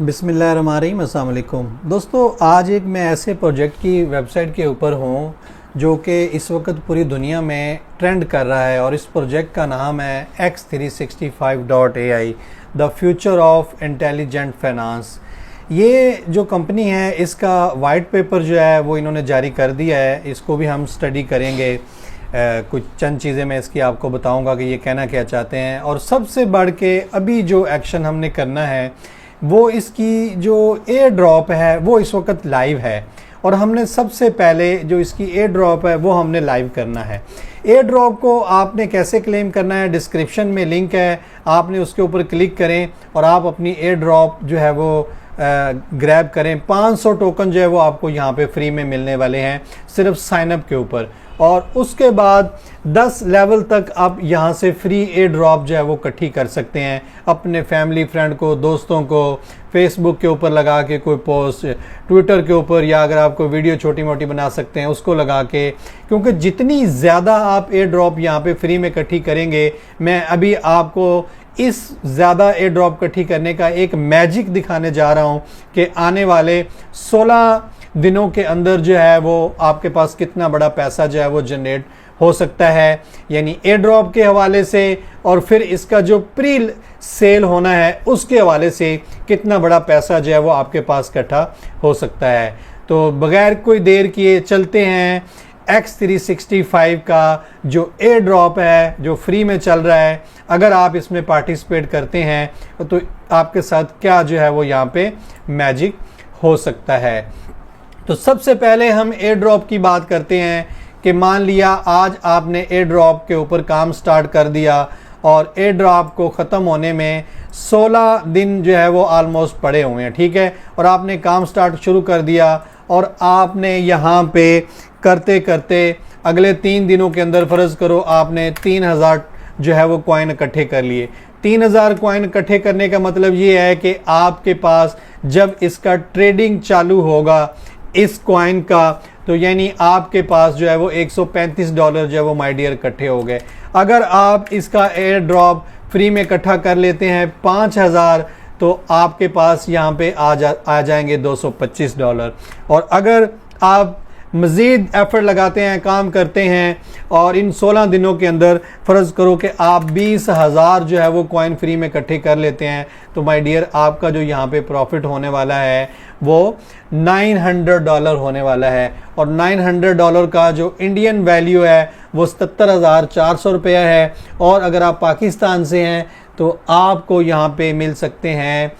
बिस्मिल्लाहिर्रहमानिर्रहीम, अस्सलाम वालेकुम दोस्तों। आज एक मैं ऐसे प्रोजेक्ट की वेबसाइट के ऊपर हूँ जो कि इस वक्त पूरी दुनिया में ट्रेंड कर रहा है और इस प्रोजेक्ट का नाम है X365.ai the future of intelligent finance. ये जो कंपनी है इसका वाइट पेपर जो है वो इन्होंने जारी कर दिया है, इसको भी हम स्टडी करेंगे। कुछ चंद चीज़ें मैं इसकी आपको बताऊंगा कि ये कहना क्या चाहते हैं, और सबसे बढ़ के अभी जो एक्शन हमने करना है वो इसकी जो एयर ड्रॉप है वो इस वक्त लाइव है, और हमने सबसे पहले जो इसकी एयर ड्रॉप है वो हमने लाइव करना है। एयर ड्रॉप को आपने कैसे क्लेम करना है, डिस्क्रिप्शन में लिंक है, आपने उसके ऊपर क्लिक करें और आप अपनी एयर ड्रॉप जो है वो ग्रैब करें। 500 टोकन जो है वो आपको यहाँ पे फ्री में मिलने वाले हैं सिर्फ साइनअप के ऊपर, और उसके बाद 10 लेवल तक आप यहाँ से फ्री एयर ड्रॉप जो है वो इकट्ठी कर सकते हैं। अपने फैमिली फ्रेंड को, दोस्तों को फेसबुक के ऊपर लगा के कोई पोस्ट, ट्विटर के ऊपर, या अगर आपको वीडियो छोटी मोटी बना सकते हैं उसको लगा के, क्योंकि जितनी ज़्यादा आप एयर ड्रॉप यहाँ पे फ्री में इकट्ठी करेंगे, मैं अभी आपको इस ज़्यादा एयर ड्रॉप इकट्ठी करने का एक मैजिक दिखाने जा रहा हूँ कि आने वाले 16 दिनों के अंदर जो है वो आपके पास कितना बड़ा पैसा जो है वो जनरेट हो सकता है, यानी एयर ड्रॉप के हवाले से, और फिर इसका जो प्री सेल होना है उसके हवाले से कितना बड़ा पैसा जो है वो आपके पास इकट्ठा हो सकता है। तो बगैर कोई देर किए चलते हैं X365 का जो एयर ड्रॉप है जो फ्री में चल रहा है। अगर आप इसमें पार्टिसिपेट करते हैं तो आपके साथ क्या जो है वो यहाँ पे मैजिक हो सकता है। तो सबसे पहले हम एयर ड्रॉप की बात करते हैं कि मान लिया आज आपने एयर ड्रॉप के ऊपर काम स्टार्ट कर दिया और एयर ड्रॉप को ख़त्म होने में 16 दिन जो है वो ऑलमोस्ट पड़े हुए हैं, ठीक है, और आपने काम स्टार्ट शुरू कर दिया और आपने यहाँ पे करते करते अगले 3 दिनों के अंदर फ़र्ज़ करो आपने 3000 जो है वो कॉइन इकट्ठे कर लिए। 3000 कॉइन इकट्ठे करने का मतलब ये है कि आपके पास जब इसका ट्रेडिंग चालू होगा इस कॉइन का, तो यानी आपके पास जो है वो $135 जो है वो माय डियर इकट्ठे हो गए। अगर आप इसका एयर ड्रॉप फ्री में इकट्ठा कर लेते हैं 5000, तो आपके पास यहाँ पे आ जाएंगे $225। और अगर आप मज़ीद एफ़र्ट लगाते हैं, काम करते हैं, और इन 16 दिनों के अंदर फ़र्ज़ करो कि आप 20,000 जो है वो कॉइन फ्री में इकट्ठे कर लेते हैं, तो माय डियर आपका जो यहाँ पे प्रॉफिट होने वाला है वो $900 होने वाला है। और $900 का जो इंडियन वैल्यू है वो 77,400 रुपया है, और अगर आप पाकिस्तान से हैं तो आपको यहाँ पे मिल सकते हैं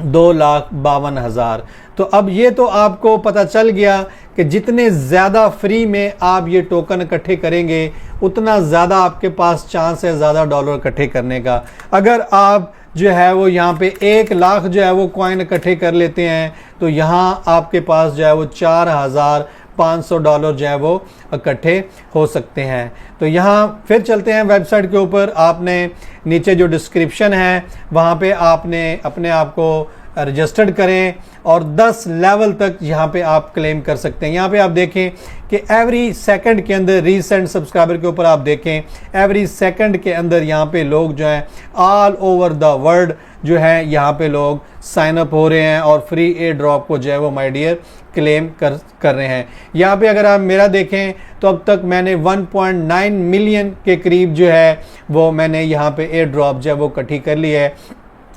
2,52,000। तो अब ये तो आपको पता चल गया कि जितने ज़्यादा फ्री में आप ये टोकन इकट्ठे करेंगे उतना ज़्यादा आपके पास चांस है ज़्यादा डॉलर इकट्ठे करने का। अगर आप जो है वो यहाँ पे 1 लाख जो है वो कॉइन इकट्ठे कर लेते हैं तो यहाँ आपके पास जो है वो $4,500 जो है वो इकट्ठे हो सकते हैं। तो यहाँ फिर चलते हैं वेबसाइट के ऊपर। आपने नीचे जो डिस्क्रिप्शन है वहाँ पे आपने अपने आप को रजिस्टर्ड करें और 10 लेवल तक यहाँ पे आप क्लेम कर सकते हैं। यहाँ पे आप देखें कि एवरी सेकंड के अंदर रीसेंट सब्सक्राइबर के ऊपर आप देखें एवरी सेकंड के अंदर यहाँ पे लोग जो हैं ऑल ओवर द वर्ल्ड जो है यहाँ पे लोग साइन अप हो रहे हैं और फ्री एयर ड्रॉप को जो है वो माय डियर क्लेम कर रहे हैं। यहाँ पे अगर आप मेरा देखें तो अब तक मैंने 1.9 मिलियन के करीब जो है वो मैंने यहाँ पे एयर ड्रॉप जो है वो इकट्ठी कर ली है,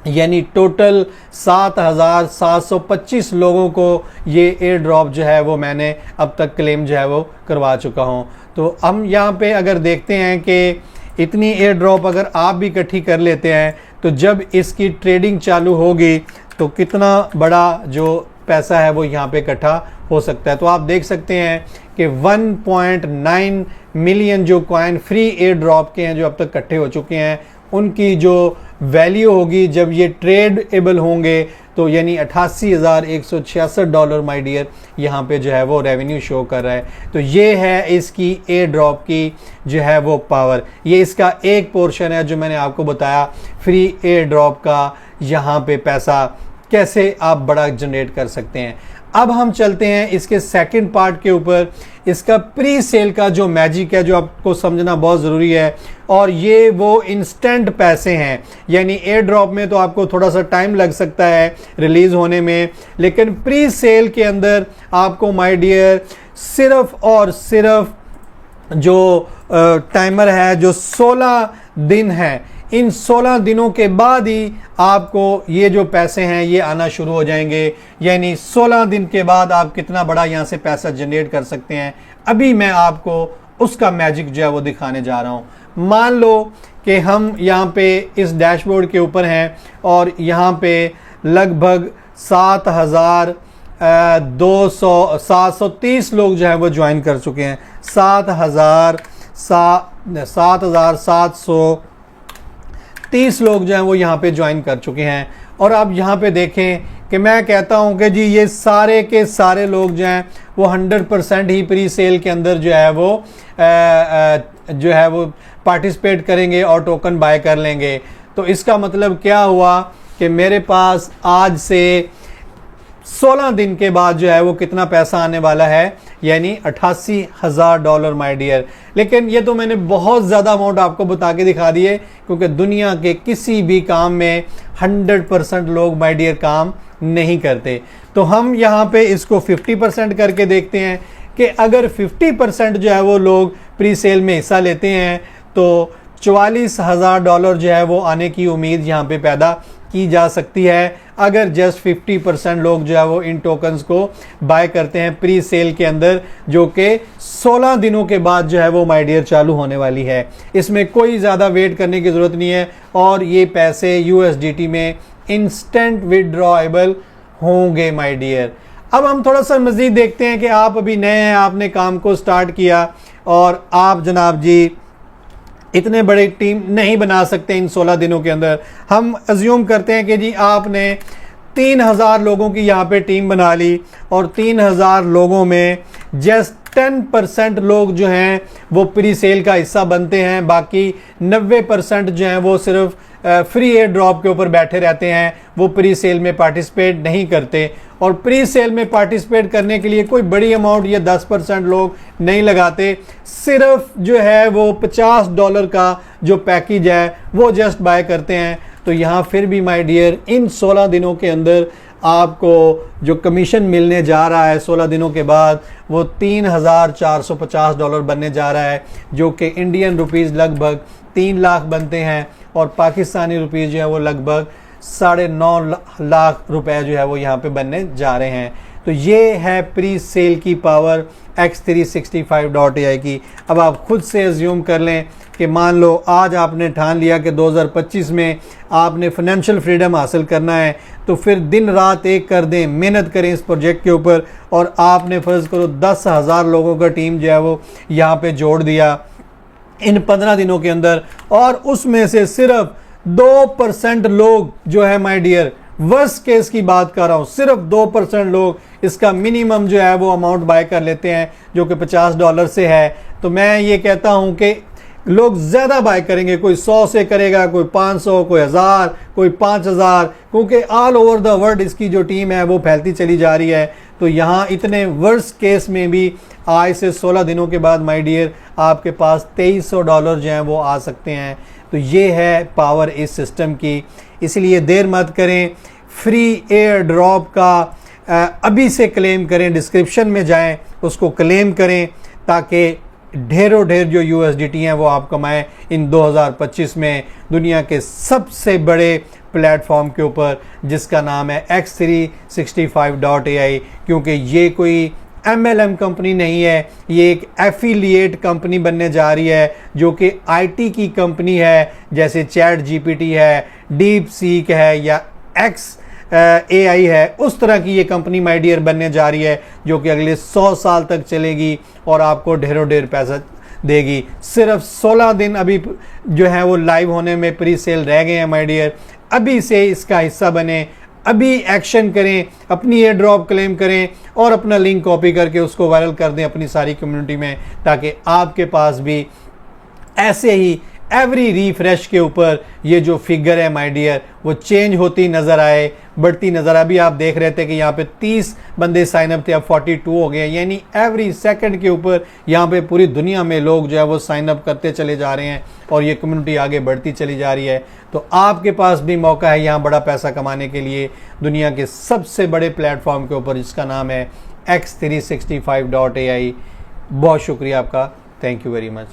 यानी टोटल 7,725 लोगों को ये एयर ड्रॉप जो है वो मैंने अब तक क्लेम जो है वो करवा चुका हूँ। तो हम यहाँ पे अगर देखते हैं कि इतनी एयर ड्रॉप अगर आप भी इकट्ठी कर लेते हैं तो जब इसकी ट्रेडिंग चालू होगी तो कितना बड़ा जो पैसा है वो यहाँ पे इकट्ठा हो सकता है। तो आप देख सकते हैं कि 1.9 मिलियन जो कॉइन फ्री एयर ड्रॉप के हैं जो अब तक इकट्ठे हो चुके हैं, उनकी जो वैल्यू होगी जब ये ट्रेडेबल होंगे तो यानी $88,166 माय डियर यहाँ पे जो है वो रेवेन्यू शो कर रहा है। तो ये है इसकी एयर ड्रॉप की जो है वो पावर। ये इसका एक पोर्शन है जो मैंने आपको बताया फ्री एयर ड्रॉप का यहाँ पे पैसा कैसे आप बड़ा जनरेट कर सकते हैं। अब हम चलते हैं इसके सेकंड पार्ट के ऊपर। इसका प्री सेल का जो मैजिक है, जो आपको समझना बहुत ज़रूरी है, और ये वो इंस्टेंट पैसे हैं। यानी एयर ड्रॉप में तो आपको थोड़ा सा टाइम लग सकता है रिलीज़ होने में, लेकिन प्री सेल के अंदर आपको माय डियर सिर्फ और सिर्फ जो टाइमर है, जो 16 दिन है, इन 16 दिनों के बाद ही आपको ये जो पैसे हैं ये आना शुरू हो जाएंगे। यानी 16 दिन के बाद आप कितना बड़ा यहाँ से पैसा जनरेट कर सकते हैं। अभी मैं आपको उसका मैजिक जो है वो दिखाने जा रहा हूँ। मान लो कि हम यहाँ पे इस डैशबोर्ड के ऊपर हैं और यहाँ पे लगभग 730 लोग जो है वो ज्वाइन कर चुके हैं। 7,730 लोग जो हैं वो यहाँ पे ज्वाइन कर चुके हैं। और आप यहाँ पे देखें कि मैं कहता हूँ कि जी ये सारे के सारे लोग जो हैं वो 100% ही प्री सेल के अंदर जो है वो पार्टिसिपेट करेंगे और टोकन बाय कर लेंगे। तो इसका मतलब क्या हुआ कि मेरे पास आज से 16 दिन के बाद जो है वो कितना पैसा आने वाला है, यानी $88,000 माय डियर। लेकिन ये तो मैंने बहुत ज़्यादा अमाउंट आपको बता के दिखा दिए, क्योंकि दुनिया के किसी भी काम में 100% लोग माय डियर काम नहीं करते। तो हम यहाँ पे इसको 50% करके देखते हैं कि अगर 50% जो है वो लोग प्री सेल में हिस्सा लेते हैं तो $44,000 जो है वो आने की उम्मीद यहाँ पे पैदा की जा सकती है। अगर जस्ट 50% लोग जो है वो इन टोकन्स को बाय करते हैं प्री सेल के अंदर, जो कि 16 दिनों के बाद जो है वो माय डियर चालू होने वाली है। इसमें कोई ज़्यादा वेट करने की ज़रूरत नहीं है और ये पैसे USDT में इंस्टेंट विड्रॉएबल होंगे माय डियर। अब हम थोड़ा सा मज़ीद देखते हैं कि आप अभी नए हैं, आपने काम को स्टार्ट किया और आप जनाब जी इतने बड़े टीम नहीं बना सकते इन 16 दिनों के अंदर। हम अज्यूम करते हैं कि जी आपने 3000 लोगों की यहाँ पे टीम बना ली और 3000 लोगों में जस्ट 10% लोग जो हैं वो प्री सेल का हिस्सा बनते हैं। बाकी 90% जो हैं वो सिर्फ फ्री एयर ड्रॉप के ऊपर बैठे रहते हैं, वो प्री सेल में पार्टिसिपेट नहीं करते। और प्री सेल में पार्टिसिपेट करने के लिए कोई बड़ी अमाउंट या 10% लोग नहीं लगाते, सिर्फ जो है वो $50 का जो पैकेज है वो जस्ट बाय करते हैं। तो यहाँ फिर भी माय डियर इन 16 दिनों के अंदर आपको जो कमीशन मिलने जा रहा है 16 दिनों के बाद वो $3,450 बनने जा रहा है, जो कि इंडियन रुपीज़ लगभग 3 लाख बनते हैं और पाकिस्तानी रुपीज़ जो है वो लगभग 9.5 लाख रुपए जो है वो यहाँ पे बनने जा रहे हैं। तो ये है प्री सेल की पावर X365.ai की। अब आप खुद से अज्यूम कर लें कि मान लो आज आपने ठान लिया कि 2025 में आपने फाइनेंशियल फ्रीडम हासिल करना है, तो फिर दिन रात एक कर दें, मेहनत करें इस प्रोजेक्ट के ऊपर और आपने फ़र्ज़ करो 10,000 लोगों का टीम जो है वो यहाँ पे जोड़ दिया इन 15 दिनों के अंदर, और उसमें से सिर्फ 2% लोग जो है माय डियर, वर्स्ट केस की बात कर रहा हूँ, सिर्फ 2% लोग इसका मिनिमम जो है वो अमाउंट बाय कर लेते हैं, जो कि $50 से है। तो मैं ये कहता हूँ कि लोग ज़्यादा बाय करेंगे, कोई 100 से करेगा, कोई 500, कोई 1000, कोई 5000, क्योंकि ऑल ओवर द वर्ल्ड इसकी जो टीम है वो फैलती चली जा रही है। तो यहाँ इतने वर्स्ट केस में भी आज से 16 दिनों के बाद माय डियर आपके पास $2300 जो हैं वो आ सकते हैं। तो ये है पावर इस सिस्टम की, इसलिए देर मत करें, फ्री एयर ड्रॉप का अभी से क्लेम करें, डिस्क्रिप्शन में जाएं, उसको क्लेम करें ताकि ढेरों ढेर जो USDT हैं वो आप कमाएं इन 2025 में दुनिया के सबसे बड़े प्लेटफॉर्म के ऊपर, जिसका नाम है X365.ai। क्योंकि ये कोई MLM कंपनी नहीं है, ये एक एफिलिएट कंपनी बनने जा रही है, जो कि IT की कंपनी है, जैसे ChatGPT है, DeepSeek है या XAI है। उस तरह की ये कंपनी माय डियर बनने जा रही है, जो कि अगले 100 साल तक चलेगी और आपको ढेरों ढेर पैसा देगी। सिर्फ 16 दिन अभी जो है वो लाइव होने में प्री सेल रह गए हैं माय डियर। अभी से इसका हिस्सा बने, अभी एक्शन करें, अपनी एयर ड्रॉप क्लेम करें और अपना लिंक कॉपी करके उसको वायरल कर दें अपनी सारी कम्युनिटी में, ताकि आपके पास भी ऐसे ही एवरी रिफ्रेश के ऊपर ये जो फिगर है माय डियर वो चेंज होती नज़र आए, बढ़ती नज़र। अभी आप देख रहे थे कि यहाँ पे 30 बंदे साइन अप थे, अब 42 हो गए, यानी एवरी सेकंड के ऊपर यहाँ पे पूरी दुनिया में लोग जो है वो साइन अप करते चले जा रहे हैं और ये कम्युनिटी आगे बढ़ती चली जा रही है। तो आपके पास भी मौका है यहाँ बड़ा पैसा कमाने के लिए दुनिया के सबसे बड़े प्लेटफॉर्म के ऊपर, जिसका नाम है X365.ai। बहुत शुक्रिया आपका, थैंक यू वेरी मच।